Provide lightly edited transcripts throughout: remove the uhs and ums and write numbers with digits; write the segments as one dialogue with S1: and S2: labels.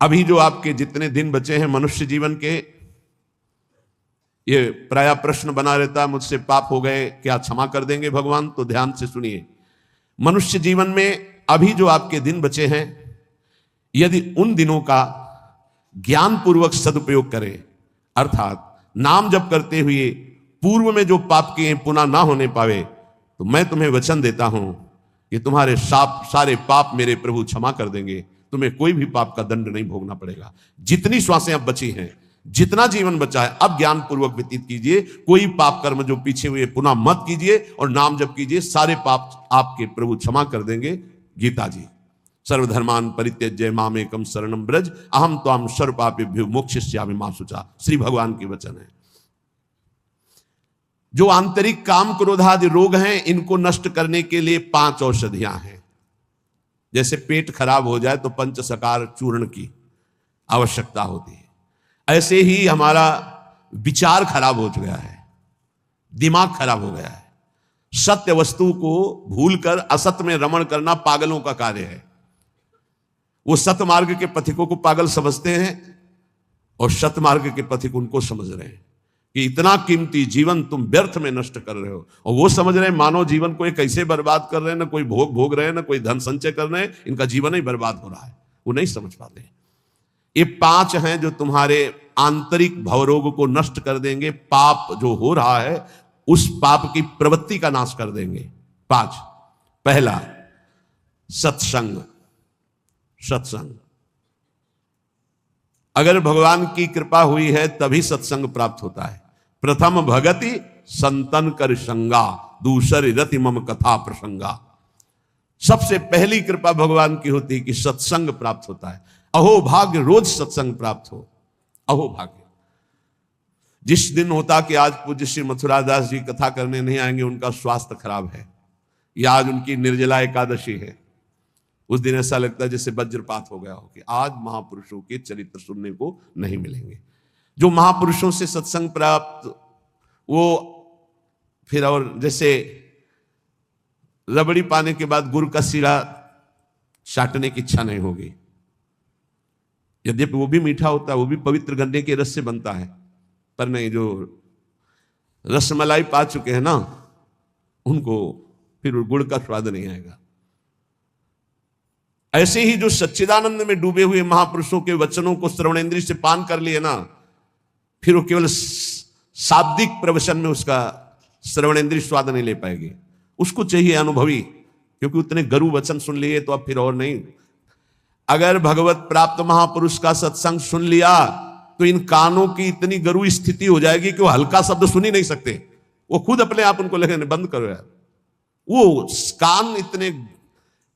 S1: अभी जो आपके जितने दिन बचे हैं मनुष्य जीवन के, ये प्राय प्रश्न बना रहता है, मुझसे पाप हो गए, क्या क्षमा कर देंगे भगवान? तो ध्यान से सुनिए, मनुष्य जीवन में अभी जो आपके दिन बचे हैं, यदि उन दिनों का ज्ञान पूर्वक सदुपयोग करें, अर्थात नाम जप करते हुए पूर्व में जो पाप किए पुनः ना होने पावे, तो मैं तुम्हें वचन देता हूं कि तुम्हारे सारे पाप मेरे प्रभु क्षमा कर देंगे, तुम्हें कोई भी पाप का दंड नहीं भोगना पड़ेगा। जितनी श्वासें अब बची हैं, जितना जीवन बचा है, अब ज्ञान पूर्वक व्यतीत कीजिए, कोई पाप कर्म जो पीछे हुए पुनः मत कीजिए और नाम जप कीजिए, सारे पाप आपके प्रभु क्षमा कर देंगे। गीता जी, सर्वधर्मान परित्यज्य मामेकम शरणम ब्रज अहम त्वाम सर्व पापेभ्यो मोक्षयिष्यामि मा शुचा, श्री भगवान के वचन है। जो आंतरिक काम क्रोधादि रोग हैं, इनको नष्ट करने के लिए 5 औषधियां हैं। जैसे पेट खराब हो जाए तो पंचसकार चूर्ण की आवश्यकता होती है, ऐसे ही हमारा विचार खराब हो गया है, दिमाग खराब हो गया है। सत्य वस्तु को भूलकर असत्य में रमण करना पागलों का कार्य है। वो सत्य मार्ग के पथिकों को पागल समझते हैं और सत्य मार्ग के पथिक उनको समझ रहे हैं कि इतना कीमती जीवन तुम व्यर्थ में नष्ट कर रहे हो, और वो समझ रहे हैं मानव जीवन को ये कैसे बर्बाद कर रहे हैं, ना कोई भोग भोग रहे हैं, ना कोई धन संचय कर रहे हैं, इनका जीवन ही बर्बाद हो रहा है। वो नहीं समझ पाते। ये 5 हैं जो तुम्हारे आंतरिक भवरोग को नष्ट कर देंगे, पाप जो हो रहा है उस पाप की प्रवृत्ति का नाश कर देंगे। 5, पहला सत्संग। सत्संग, अगर भगवान की कृपा हुई है तभी सत्संग प्राप्त होता है। प्रथम भगति संतन कर संगा, दूसरी रति मम कथा प्रसंगा। सबसे पहली कृपा भगवान की होती है कि सत्संग प्राप्त होता है। अहो भाग्य रोज सत्संग प्राप्त हो, अहो भाग्य। जिस दिन होता कि आज पूज्य श्री मथुरादास जी कथा करने नहीं आएंगे, उनका स्वास्थ्य खराब है, या आज उनकी निर्जला एकादशी है, उस दिन ऐसा लगता है जैसे वज्रपात हो गया हो कि आज महापुरुषों के चरित्र सुनने को नहीं मिलेंगे। जो महापुरुषों से सत्संग प्राप्त, वो फिर और जैसे रबड़ी पाने के बाद गुड़ का सीरा चाटने की इच्छा नहीं होगी। यद्यपि वो भी मीठा होता है, वो भी पवित्र गन्ने के रस से बनता है, पर नहीं, जो रसमलाई पा चुके हैं ना, उनको फिर गुड़ का स्वाद नहीं आएगा। ऐसे ही जो सच्चिदानंद में डूबे हुए महापुरुषों के वचनों को श्रवणेंद्रिय से पान कर लिए ना, फिर वो केवल शाब्दिक प्रवचन में उसका श्रवणेंद्रिय स्वाद नहीं ले पाएगी। उसको चाहिए अनुभवी, क्योंकि उतने गरु वचन सुन लिए तो अब फिर और नहीं। अगर भगवत प्राप्त महापुरुष का सत्संग सुन लिया तो इन कानों की इतनी गरु स्थिति हो जाएगी कि वो हल्का शब्द सुन ही नहीं सकते। वो खुद अपने आप उनको लगने बंद करो यार। वो कान इतने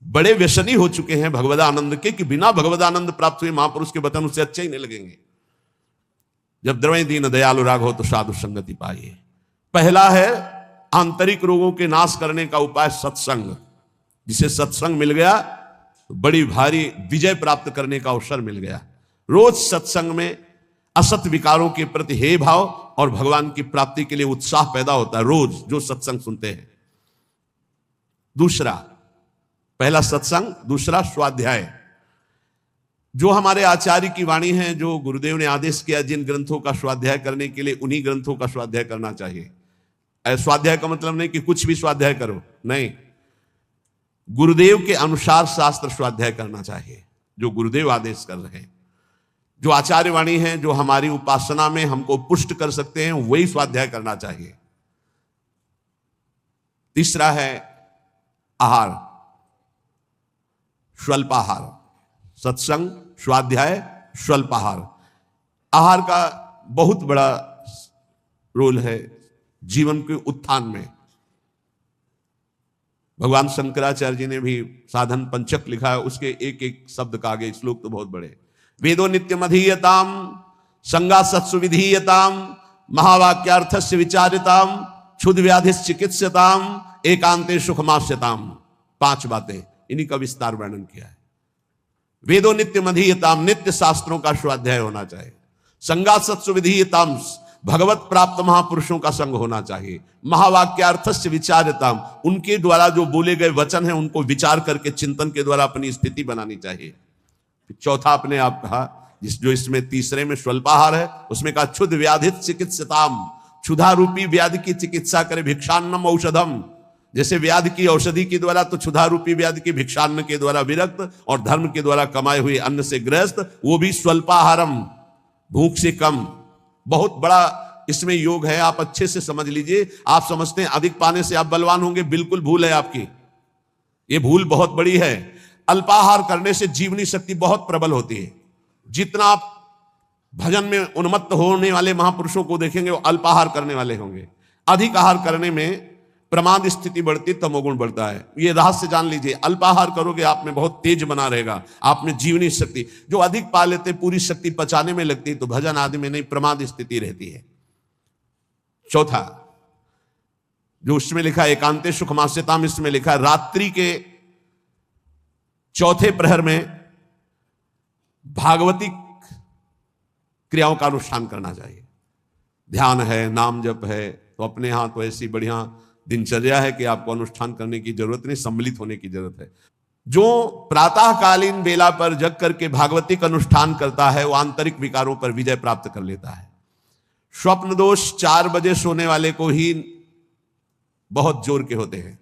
S1: बड़े व्यसनी हो चुके हैं भगवदानंद के कि बिना भगवदानंद प्राप्त हुए महापुरुष के वचन उससे अच्छे ही नहीं लगेंगे। जब द्रवय दीन दयालु राग हो तो साधु संगति पाइए। पहला है आंतरिक रोगों के नाश करने का उपाय सत्संग। जिसे सत्संग मिल गया तो बड़ी भारी विजय प्राप्त करने का अवसर मिल गया। रोज सत्संग में असत विकारों के प्रति हे भाव और भगवान की प्राप्ति के लिए उत्साह पैदा होता है, रोज जो सत्संग सुनते हैं। दूसरा, पहला सत्संग, दूसरा स्वाध्याय। जो हमारे आचार्य की वाणी है, जो गुरुदेव ने आदेश किया जिन ग्रंथों का स्वाध्याय करने के लिए, उन्हीं ग्रंथों का स्वाध्याय करना चाहिए। स्वाध्याय का मतलब नहीं कि कुछ भी स्वाध्याय करो, नहीं, गुरुदेव के अनुसार शास्त्र स्वाध्याय करना चाहिए, जो गुरुदेव आदेश कर रहे हैं। जो आचार्य वाणी है, जो हमारी उपासना में हमको पुष्ट कर सकते हैं, वही स्वाध्याय करना चाहिए। तीसरा है आहार, स्वल्पाहार। सत्संग, स्वाध्याय, स्वल्पाहार। आहार का बहुत बड़ा रोल है जीवन के उत्थान में। भगवान शंकराचार्य जी ने भी साधन पंचक लिखा है, उसके एक एक शब्द का आगे श्लोक तो बहुत बड़े। वेदो नित्यम अधीयताम, संगा सत्सु विधीयताम, महावाक्यार्थस्य विचारिताम, क्षुद्र व्याधिस् चिकित्स्यताम, एकांते सुखमास्यताम। 5 बातें, इन्हीं का विस्तार वर्णन किया है। वेदो नित्यम अधीयताम, नित्य शास्त्रों का स्वाध्याय होना चाहिए। संगा सत्सु विधीयताम, भगवत प्राप्त महापुरुषों का संग होना चाहिए। महावाक्यार्थस्य विचारिताम, उनके द्वारा जो बोले गए वचन हैं उनको विचार करके चिंतन के द्वारा अपनी स्थिति बनानी चाहिए। चौथा अपने आप कहा, जो इसमें तीसरे में स्वल्पाहार है, उसमें कहा क्षुध व्याधित चिकित्सताम, क्षुधा रूपी व्याधि की चिकित्सा करे, भिक्षान्नम औषधम। जैसे व्याधि की औषधि के द्वारा, तो क्षुधा रूपी व्याधि की भिक्षान्न के द्वारा विरक्त और धर्म के द्वारा कमाए हुए अन्न से ग्रस्त, वो भी स्वल्पाहारम, भूख से कम। बहुत बड़ा इसमें योग है, आप अच्छे से समझ लीजिए। आप समझते हैं अधिक पाने से आप बलवान होंगे, बिल्कुल भूल है आपकी, ये भूल बहुत बड़ी है। अल्पाहार करने से जीवनी शक्ति बहुत प्रबल होती है। जितना आप भजन में उन्मत्त होने वाले महापुरुषों को देखेंगे, वो अल्पाहार करने वाले होंगे। अधिक आहार करने में प्रमाद स्थिति बढ़ती, तमोगुण बढ़ता है। ये रहस्य जान लीजिए। अल्पाहार करोगे आप में बहुत तेज बना रहेगा, आप में जीवनी शक्ति। जो अधिक पा लेते पूरी शक्ति पचाने में लगती है, तो भजन आदि में नहीं, प्रमाद स्थिति रहती है। चौथा जो उसमें लिखा है एकांते सुखमास्यताम, इसमें लिखा है रात्रि के चौथे प्रहर में भागवती क्रियाओं का अनुष्ठान करना चाहिए। ध्यान है, नाम जप है, तो अपने यहां तो ऐसी बढ़िया दिनचर्या है कि आपको अनुष्ठान करने की जरूरत नहीं, सम्मिलित होने की जरूरत है। जो प्रातःकालीन बेला पर जग करके भागवती का अनुष्ठान करता है, वो आंतरिक विकारों पर विजय प्राप्त कर लेता है। स्वप्न दोष 4 बजे सोने वाले को ही बहुत जोर के होते हैं।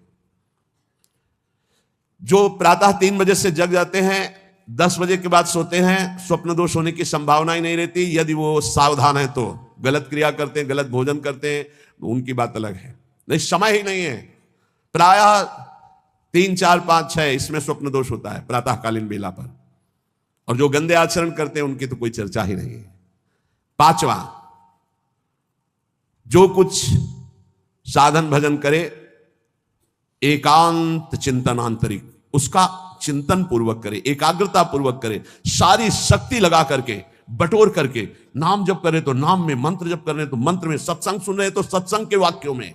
S1: जो प्रातः 3 बजे से जग जाते हैं, 10 बजे के बाद सोते हैं, स्वप्न दोष होने की संभावना ही नहीं रहती, यदि वो सावधान है तो। गलत क्रिया करते हैं, गलत भोजन करते हैं, उनकी बात अलग है, नहीं समय ही नहीं है। प्रायः 3, 4, 5, 6 इसमें स्वप्न दोष होता है प्रातःकालीन बेला पर। और जो गंदे आचरण करते हैं उनकी तो कोई चर्चा ही नहीं है। 5वां, जो कुछ साधन भजन करे, एकांत चिंतन आंतरिक, उसका चिंतन पूर्वक करे, एकाग्रता पूर्वक करे, सारी शक्ति लगा करके, बटोर करके। नाम जप करे तो नाम में, मंत्र जप कर रहे तो मंत्र में, सत्संग सुन रहे तो सत्संग के वाक्यों में।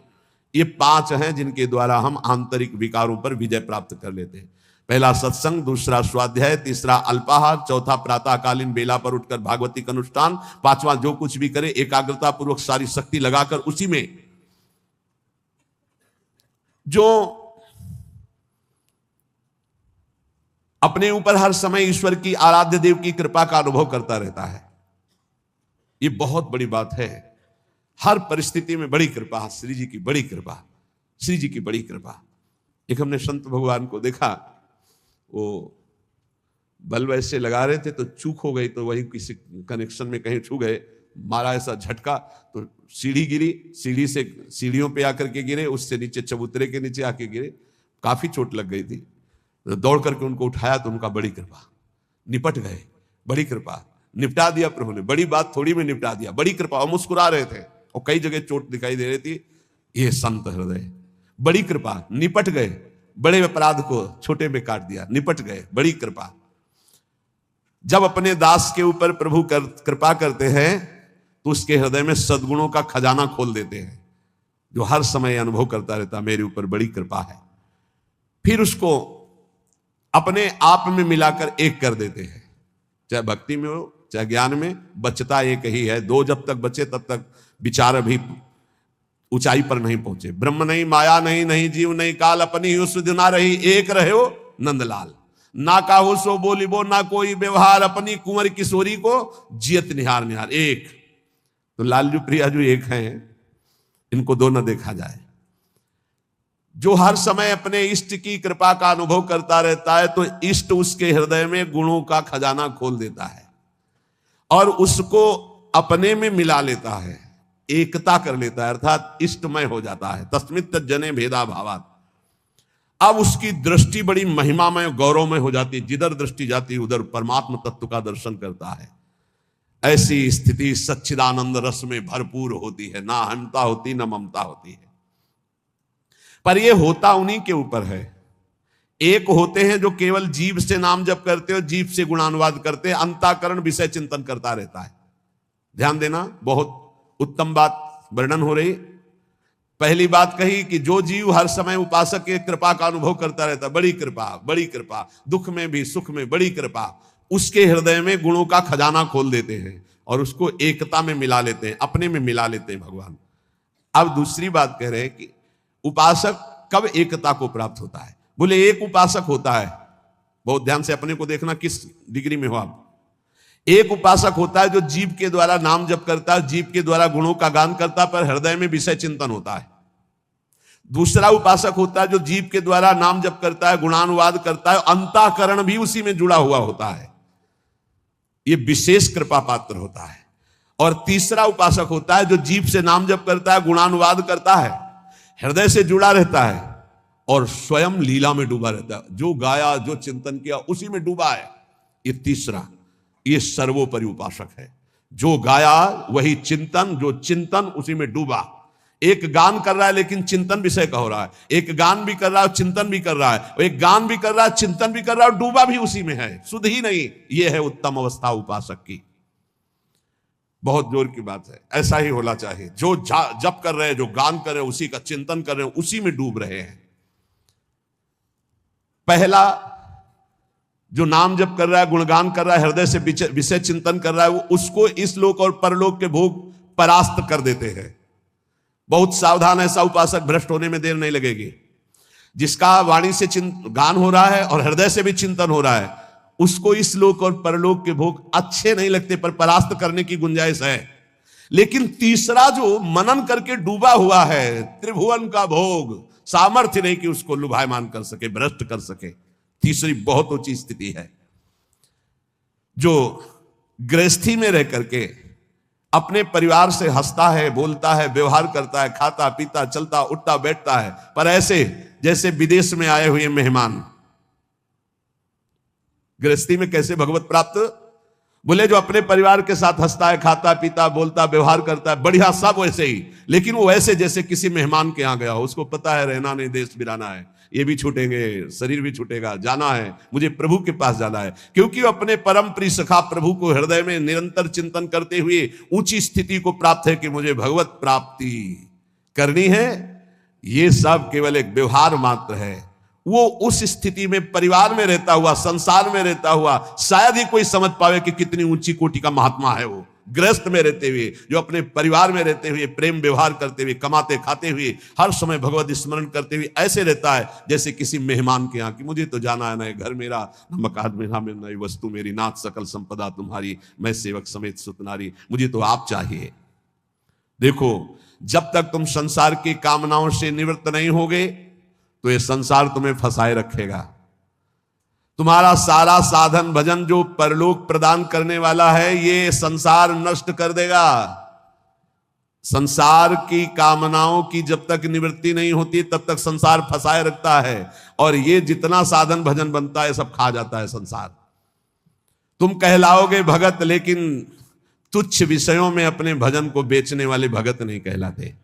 S1: ये 5 हैं जिनके द्वारा हम आंतरिक विकारों पर विजय प्राप्त कर लेते हैं। पहला सत्संग, दूसरा स्वाध्याय, तीसरा अल्पाहार, चौथा प्रातःकालीन बेला पर उठकर भागवती का अनुष्ठान, 5वां जो कुछ भी करे एकाग्रता पूर्वक सारी शक्ति लगाकर उसी में। जो अपने ऊपर हर समय ईश्वर की, आराध्य देव की कृपा का अनुभव करता रहता है, ये बहुत बड़ी बात है। हर परिस्थिति में बड़ी कृपा, श्री जी की बड़ी कृपा, श्री जी की बड़ी कृपा। एक हमने संत भगवान को देखा, वो बल्ब ऐसे लगा रहे थे तो चूक हो गई, तो वही किसी कनेक्शन में कहीं छू गए, मारा ऐसा झटका तो सीढ़ी गिरी, सीढ़ी से सीढ़ियों पे आकर के गिरे, उससे नीचे चबूतरे के नीचे आके गिरे, काफी चोट लग गई थी। तो दौड़ करके उनको उठाया तो उनका बड़ी कृपा, निपट गए, बड़ी कृपा, निपटा दिया प्रभु ने, बड़ी बात थोड़ी में निपटा दिया, बड़ी कृपा। और मुस्कुरा रहे थे और कई जगह चोट दिखाई दे रही थी। ये संत हृदय, बड़ी कृपा, निपट गए, बड़े अपराध को छोटे में काट दिया, निपट गए, बड़ी कृपा। जब अपने दास के ऊपर प्रभु कृपा करते हैं तो उसके हृदय में सद्गुणों का खजाना खोल देते हैं, जो हर समय अनुभव करता रहता मेरे ऊपर बड़ी कृपा है। फिर उसको अपने आप में मिलाकर एक कर देते हैं, चाहे भक्ति में हो चाहे ज्ञान में, बचता एक ही है। 2 जब तक बचे तब तक विचार अभी ऊंचाई पर नहीं पहुंचे। ब्रह्म नहीं, माया नहीं, नहीं जीव नहीं काल, अपनी ही सुध ना रही, एक रहे हो नंदलाल। ना काहू सो बोलिबो ना कोई व्यवहार, अपनी कुंवर किशोरी को जियत निहार निहार। एक तो लालजू प्रियाजू एक हैं, इनको दो न देखा जाए। जो हर समय अपने इष्ट की कृपा का अनुभव करता रहता है, तो इष्ट उसके हृदय में गुणों का खजाना खोल देता है और उसको अपने में मिला लेता है, एकता कर लेता है, अर्थात इष्टमय हो जाता है। तस्मित् तज्जने भेदा भावात्। अब उसकी दृष्टि बड़ी महिमामय, गौरवमय हो जाती है, जिधर दृष्टि जाती है उधर परमात्मा तत्व का दर्शन करता है। ऐसी स्थिति सच्चिदानंद रस में भरपूर होती है, ना अहमता होती ना ममता होती है। पर यह होता उन्हीं के ऊपर है। एक होते हैं जो केवल जीव से नाम जप करते हो, जीव से गुणानुवाद करते हैं, अंतःकरण विषय चिंतन करता रहता है। ध्यान देना, बहुत उत्तम बात वर्णन हो रही। पहली बात कही कि जो जीव हर समय उपासक के कृपा का अनुभव करता रहता, बड़ी कृपा, बड़ी कृपा, दुख में भी सुख में बड़ी कृपा, उसके हृदय में गुणों का खजाना खोल देते हैं और उसको एकता में मिला लेते हैं, अपने में मिला लेते हैं भगवान। अब दूसरी बात कह रहे हैं कि उपासक कब एकता को प्राप्त होता है। बोले एक उपासक होता है बहुत ध्यान से अपने को देखना किस डिग्री में हो आप। एक उपासक होता है जो जीव के द्वारा नाम जप करता है, जीव के द्वारा गुणों का गान करता है, पर हृदय में विषय चिंतन होता है। दूसरा उपासक होता है जो जीव के द्वारा नाम जप करता है, गुणानुवाद करता है, अंतःकरण भी उसी में जुड़ा हुआ होता है, ये विशेष कृपा पात्र होता है। और तीसरा उपासक होता है जो जीव से नाम जप करता है, गुणानुवाद करता है, हृदय से जुड़ा रहता है और स्वयं लीला में डूबा रहता है, जो गाया जो चिंतन किया उसी में डूबा है। ये तीसरा, ये सर्वोपरि उपासक है, जो गाया वही चिंतन, जो चिंतन उसी में डूबा। एक गान कर रहा है लेकिन चिंतन विषय का हो रहा है, एक गान भी कर रहा है चिंतन भी कर रहा है, एक गान भी कर रहा है चिंतन भी कर रहा है और डूबा भी उसी में है, सुध ही नहीं। यह है उत्तम अवस्था उपासक की। बहुत जोर की बात है, ऐसा ही होना चाहिए। जो जप कर रहे हैं, जो गान कर रहे हैं, उसी का चिंतन कर रहे हैं, उसी में डूब रहे हैं। पहला जो नाम जप कर रहा है, गुणगान कर रहा है, हृदय से विषय चिंतन कर रहा है, वो उसको इस लोक और परलोक के भोग परास्त कर देते हैं। बहुत सावधान, ऐसा उपासक भ्रष्ट होने में देर नहीं लगेगी। जिसका वाणी से गान हो रहा है और हृदय से भी चिंतन हो रहा है, उसको इस लोक और परलोक के भोग अच्छे नहीं लगते, पर परास्त करने की गुंजाइश है। लेकिन तीसरा जो मनन करके डूबा हुआ है, त्रिभुवन का भोग, सामर्थ्य नहीं कि उसको लुभायमान कर सके, भ्रष्ट कर सके। तीसरी बहुत ऊंची स्थिति है। जो गृहस्थी में रह करके अपने परिवार से हंसता है, बोलता है, व्यवहार करता है, खाता पीता, चलता उठता बैठता है, पर ऐसे जैसे विदेश में आए हुए मेहमान। गृहस्थी में कैसे भगवत प्राप्त? बोले जो अपने परिवार के साथ हंसता है, खाता पीता, बोलता, व्यवहार करता है, बढ़िया, सब वैसे ही, लेकिन वो वैसे जैसे किसी मेहमान के यहां गया हो। उसको पता है रहना नहीं, देश बिराना है, ये भी छूटेंगे, शरीर भी छूटेगा, जाना है, मुझे प्रभु के पास जाना है। क्योंकि वो अपने परम प्रिय सखा प्रभु को हृदय में निरंतर चिंतन करते हुए ऊंची स्थिति को प्राप्त है कि मुझे भगवत प्राप्ति करनी है। ये सब केवल एक व्यवहार मात्र है। वो उस स्थिति में परिवार में रहता हुआ, संसार में रहता हुआ शायद ही कोई समझ पावे कि कितनी ऊंची कोटि का महात्मा है वो। गृहस्थ में रहते हुए, जो अपने परिवार में रहते हुए, प्रेम व्यवहार करते हुए, कमाते खाते हुए, हर समय भगवत स्मरण करते हुए ऐसे रहता है जैसे किसी मेहमान के यहाँ कि मुझे तो जाना है, ना घर मेरा, न मकान मेरा, नई वस्तु मेरी, नाथ सकल संपदा तुम्हारी, मैं सेवक समेत सुतनारी, मुझे तो आप चाहिए। देखो, जब तक तुम संसार की कामनाओं से निवृत्त नहीं होगे तो ये संसार तुम्हें फंसाए रखेगा। तुम्हारा सारा साधन भजन जो परलोक प्रदान करने वाला है, ये संसार नष्ट कर देगा। संसार की कामनाओं की जब तक निवृत्ति नहीं होती तब तक संसार फंसाए रखता है, और ये जितना साधन भजन बनता है सब खा जाता है संसार। तुम कहलाओगे भगत, लेकिन तुच्छ विषयों में अपने भजन को बेचने वाले भगत नहीं कहलाते।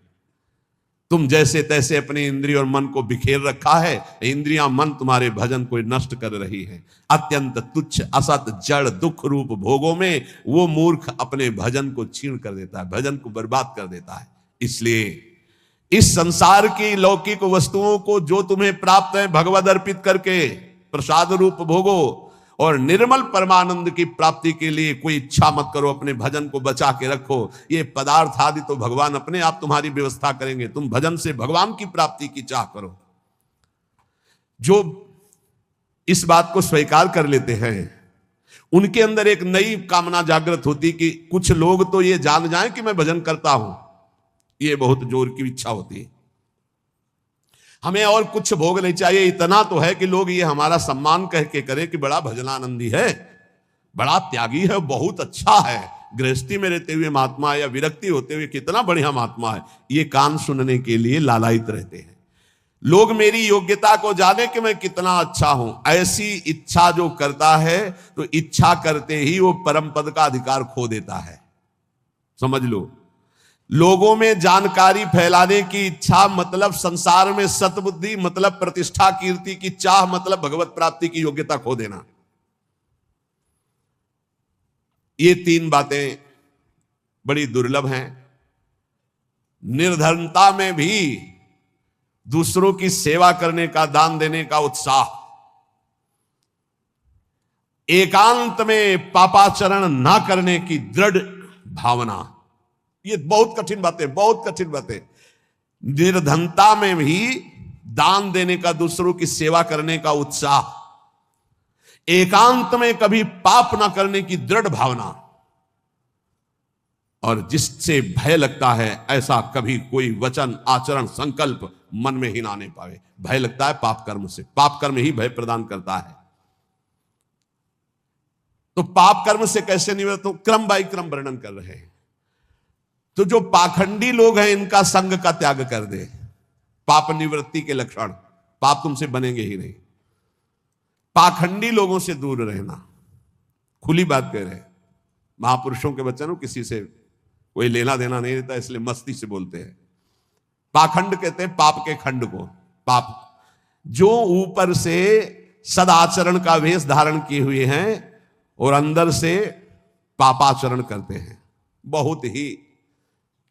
S1: तुम जैसे तैसे अपनी इंद्रिय और मन को बिखेर रखा है, इंद्रियां मन तुम्हारे भजन को नष्ट कर रही है। अत्यंत तुच्छ असत जड़ दुख रूप भोगों में वो मूर्ख अपने भजन को छीण कर देता है, भजन को बर्बाद कर देता है। इसलिए इस संसार की लौकिक वस्तुओं को जो तुम्हें प्राप्त है भगवद अर्पित करके प्रसाद रूप भोगो, और निर्मल परमानंद की प्राप्ति के लिए कोई इच्छा मत करो, अपने भजन को बचा के रखो। ये पदार्थ आदि तो भगवान अपने आप तुम्हारी व्यवस्था करेंगे, तुम भजन से भगवान की प्राप्ति की चाह करो। जो इस बात को स्वीकार कर लेते हैं उनके अंदर एक नई कामना जागृत होती कि कुछ लोग तो ये जान जाएं कि मैं भजन करता हूं, ये बहुत जोर की इच्छा होती है। हमें और कुछ भोग नहीं चाहिए, इतना तो है कि लोग ये हमारा सम्मान कह के करें कि बड़ा भजनानंदी है, बड़ा त्यागी है, बहुत अच्छा है, गृहस्थी में रहते हुए महात्मा है या विरक्ति होते हुए कितना बढ़िया महात्मा है। ये कान सुनने के लिए लालायित रहते हैं। लोग मेरी योग्यता को जाने कि मैं कितना अच्छा हूं, ऐसी इच्छा जो करता है तो इच्छा करते ही वो परम पद का अधिकार खो देता है। समझ लो, लोगों में जानकारी फैलाने की इच्छा मतलब संसार में सतबुद्धि, मतलब प्रतिष्ठा कीर्ति की चाह, मतलब भगवत प्राप्ति की योग्यता खो देना। ये तीन बातें बड़ी दुर्लभ हैं। निर्धनता में भी दूसरों की सेवा करने का, दान देने का उत्साह, एकांत में पापाचरण ना करने की दृढ़ भावना, ये बहुत कठिन बातें, बहुत कठिन बातें। निर्धनता में भी दान देने का, दूसरों की सेवा करने का उत्साह, एकांत में कभी पाप ना करने की दृढ़ भावना, और जिससे भय लगता है ऐसा कभी कोई वचन, आचरण, संकल्प मन में ही ना आने पावे। भय लगता है पाप कर्म से, पाप कर्म ही भय प्रदान करता है। तो पाप कर्म से कैसे निवृत्त हो, क्रम बाई क्रम वर्णन कर रहे हैं। तो जो पाखंडी लोग हैं इनका संग का त्याग कर दे। पाप निवृत्ति के लक्षण, पाप तुमसे बनेंगे ही नहीं। पाखंडी लोगों से दूर रहना, खुली बात कह रहे हैं। महापुरुषों के वचन हो, किसी से कोई लेना देना नहीं रहता, इसलिए मस्ती से बोलते हैं। पाखंड कहते हैं पाप के खंड को। पाप जो ऊपर से सदाचरण का वेश धारण किए हुए हैं और अंदर से पापाचरण करते हैं, बहुत ही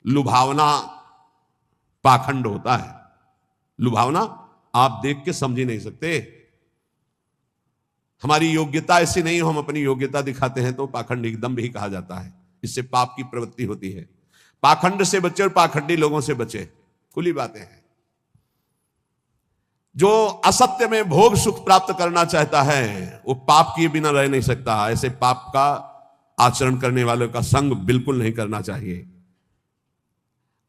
S1: लुभावना पाखंड होता है। लुभावना आप देख के समझ ही नहीं सकते। हमारी योग्यता ऐसी नहीं हो, हम अपनी योग्यता दिखाते हैं तो पाखंड एकदम भी कहा जाता है। इससे पाप की प्रवृत्ति होती है। पाखंड से बचे और पाखंडी लोगों से बचे, खुली बातें हैं। जो असत्य में भोग सुख प्राप्त करना चाहता है वो पाप किए बिना रह नहीं सकता। ऐसे पाप का आचरण करने वालों का संग बिल्कुल नहीं करना चाहिए।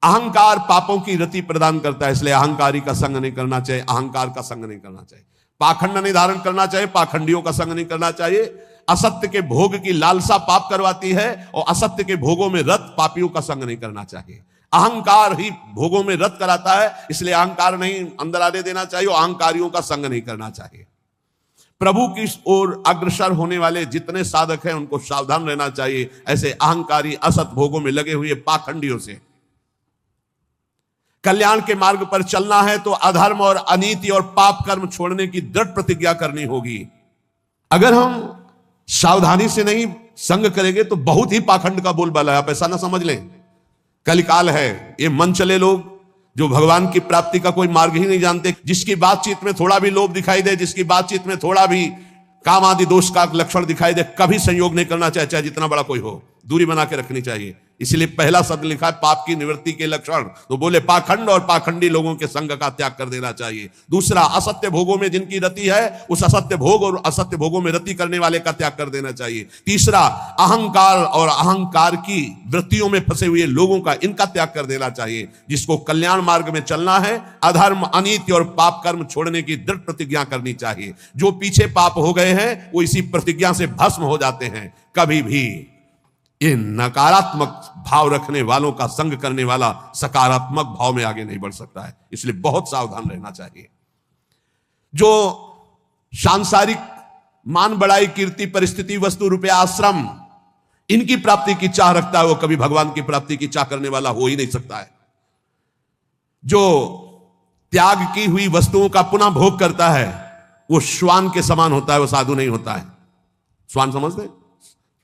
S1: अहंकार पापों की रति प्रदान करता है, इसलिए अहंकारी का संग नहीं करना चाहिए, अहंकार का संग नहीं करना चाहिए। पाखंड नहीं धारण करना चाहिए, पाखंडियों का संग नहीं करना चाहिए। असत्य के भोग की लालसा पाप करवाती है और असत्य के भोगों में रत पापियों का संग नहीं करना चाहिए। अहंकार ही भोगों में रत कराता है, इसलिए अहंकार नहीं अंदर आने देना चाहिए और अहंकारियों का संग नहीं करना चाहिए। प्रभु की ओर अग्रसर होने वाले जितने साधक हैं उनको सावधान रहना चाहिए ऐसे अहंकारी असत भोगों में लगे हुए पाखंडियों से। कल्याण के मार्ग पर चलना है तो अधर्म और अनीति और पाप कर्म छोड़ने की दृढ़ प्रतिज्ञा करनी होगी। अगर हम सावधानी से नहीं संग करेंगे तो बहुत ही पाखंड का बोलबाला है। आप ऐसा ना समझ लें कलिकाल है। ये मन चले लोग जो भगवान की प्राप्ति का कोई मार्ग ही नहीं जानते, जिसकी बातचीत में थोड़ा भी लोभ दिखाई दे, जिसकी बातचीत में थोड़ा भी काम आदि दोष का लक्षण दिखाई दे, कभी संयोग नहीं करना चाहिए, चाहे जितना बड़ा कोई हो, दूरी बना के रखनी चाहिए। इसलिए पहला शब्द लिखा है पाप की निवृत्ति के लक्षण, तो बोले पाखंड और पाखंडी लोगों के संग का त्याग कर देना चाहिए। दूसरा, असत्य भोगों में जिनकी रति है उस असत्य भोग और असत्य भोगों में रति करने वाले का त्याग कर देना चाहिए। तीसरा, अहंकार और अहंकार की वृत्तियों में फंसे हुए लोगों का, इनका त्याग कर देना चाहिए। जिसको कल्याण मार्ग में चलना है अधर्म अनीति और पाप कर्म छोड़ने की दृढ़ प्रतिज्ञा करनी चाहिए। जो पीछे पाप हो गए हैं वो इसी प्रतिज्ञा से भस्म हो जाते हैं। कभी भी ये नकारात्मक भाव रखने वालों का संग करने वाला सकारात्मक भाव में आगे नहीं बढ़ सकता है, इसलिए बहुत सावधान रहना चाहिए। जो सांसारिक मान बढ़ाई कीर्ति परिस्थिति वस्तु रुपया आश्रम इनकी प्राप्ति की चाह रखता है वो कभी भगवान की प्राप्ति की चाह करने वाला हो ही नहीं सकता है। जो त्याग की हुई वस्तुओं का पुनः भोग करता है वो श्वान के समान होता है, वो साधु नहीं होता है। श्वान समझते,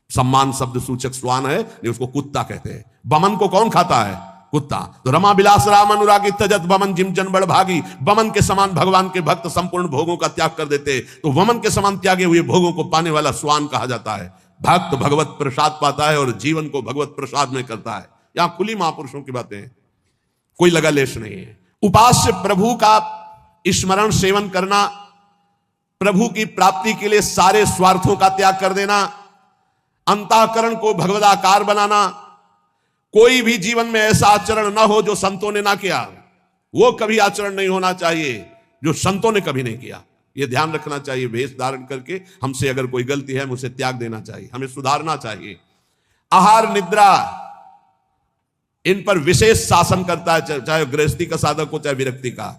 S1: सम्मान शब्द सूचक श्वान है, नहीं उसको कुत्ता कहते हैं। बमन को कौन खाता है? कुत्ता। तो रमा बिलास राम अनुरागी तजत बमन जिम जन बड़ भागी। बमन के समान भगवान के भक्त संपूर्ण भोगों का त्याग कर देते, तो वमन के समान त्यागे हुए भोगों को पाने वाला श्वान कहा जाता है। भक्त भगवत प्रसाद पाता है और जीवन को भगवत प्रसाद में करता है। यहां खुली महापुरुषों की बातें हैं, कोई लगा लेश नहीं है। उपास्य प्रभु का स्मरण सेवन करना, प्रभु की प्राप्ति के लिए सारे स्वार्थों का त्याग कर देना, अंतःकरण को भगवदाकार बनाना। कोई भी जीवन में ऐसा आचरण ना हो जो संतों ने ना किया, वो कभी आचरण नहीं होना चाहिए जो संतों ने कभी नहीं किया। ये ध्यान रखना चाहिए। वेश धारण करके हमसे अगर कोई गलती है उसे त्याग देना चाहिए, हमें सुधारना चाहिए। आहार निद्रा इन पर विशेष शासन करता है, चाहे गृहस्थी का साधक हो चाहे विरक्ति का।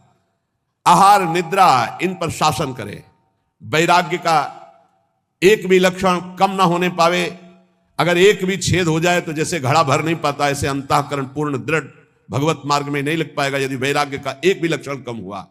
S1: आहार निद्रा इन पर शासन करे। वैराग्य का एक भी लक्षण कम ना होने पावे। अगर एक भी छेद हो जाए तो जैसे घड़ा भर नहीं पाता, ऐसे अंतःकरण पूर्ण दृढ़ भगवत मार्ग में नहीं लग पाएगा यदि वैराग्य का एक भी लक्षण कम हुआ।